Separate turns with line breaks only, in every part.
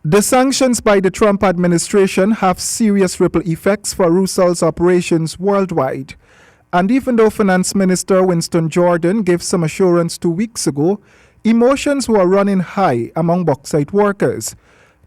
The sanctions by the Trump administration have serious ripple effects for Rusal's operations worldwide. And even though Finance Minister Winston Jordan gave some assurance 2 weeks ago, emotions were running high among bauxite workers.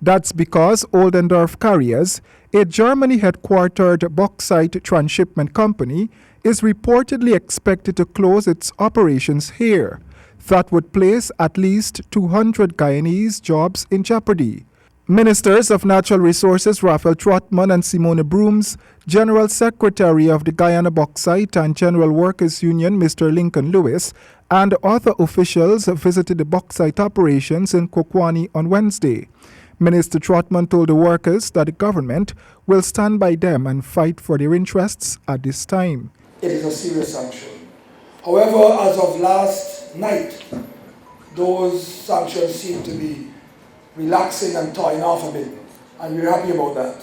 That's because Unnerve Carriers, a Germany headquartered bauxite transshipment company, is reportedly expected to close its operations here. That would place at least 200 Guyanese jobs in jeopardy. Ministers of Natural Resources Raphael Trotman and Simone Brooms, General Secretary of the Guyana Bauxite and General Workers Union Mr. Lincoln Lewis, and other officials visited the bauxite operations in Kwakwani on Wednesday. Minister Trotman told the workers that the government will stand by them and fight for their interests at this time.
It is a serious sanction. However, as of last night, those sanctions seem to be relaxing and thawing off a bit, and we're happy about that.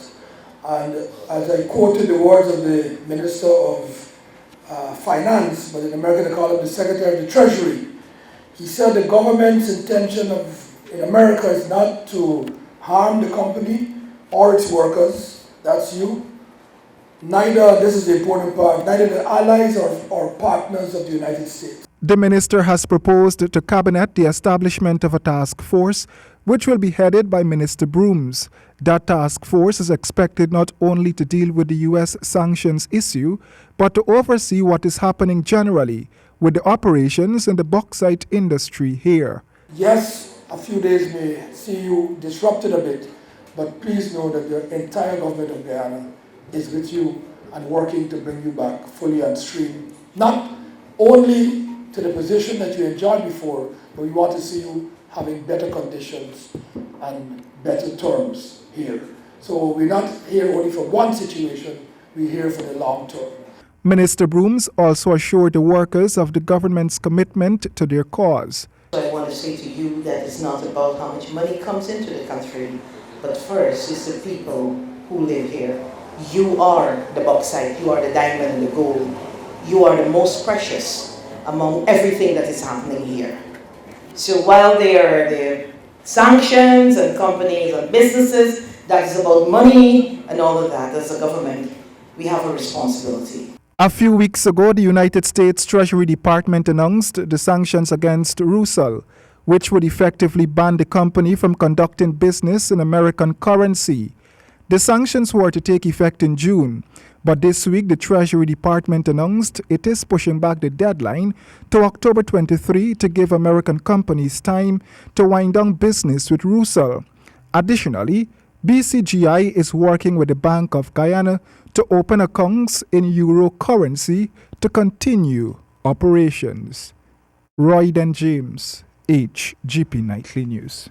And as I quoted the words of the Minister of Finance, but in America they call him the Secretary of the Treasury, he said the government's intention in America is not to harm the company or its workers, that's you. Neither, this is the important part, neither the allies or partners of the United States.
The minister has proposed to Cabinet the establishment of a task force which will be headed by Minister Brooms. That task force is expected not only to deal with the U.S. sanctions issue, but to oversee what is happening generally with the operations in the bauxite industry here.
Yes, a few days may see you disrupted a bit, but please know that the entire government of Guyana is with you and working to bring you back fully on stream. Not only to the position that you enjoyed before, but we want to see you having better conditions and better terms here. So we're not here only for one situation, we're here for the long term.
Minister Brooms also assured the workers of the government's commitment to their cause.
I want to say to you that it's not about how much money comes into the country, but first it's the people who live here. You are the bauxite, you are the diamond and the gold. You are the most precious among everything that is happening here. So while there are the sanctions and companies and businesses, that is about money and all of that, as a government, we have a responsibility.
A few weeks ago, the United States Treasury Department announced the sanctions against Rusal, which would effectively ban the company from conducting business in American currency. The sanctions were to take effect in June, but this week the Treasury Department announced it is pushing back the deadline to October 23 to give American companies time to wind down business with Rusal. Additionally, BCGI is working with the Bank of Guyana to open accounts in euro currency to continue operations. Roy Dan James, HGP Nightly News.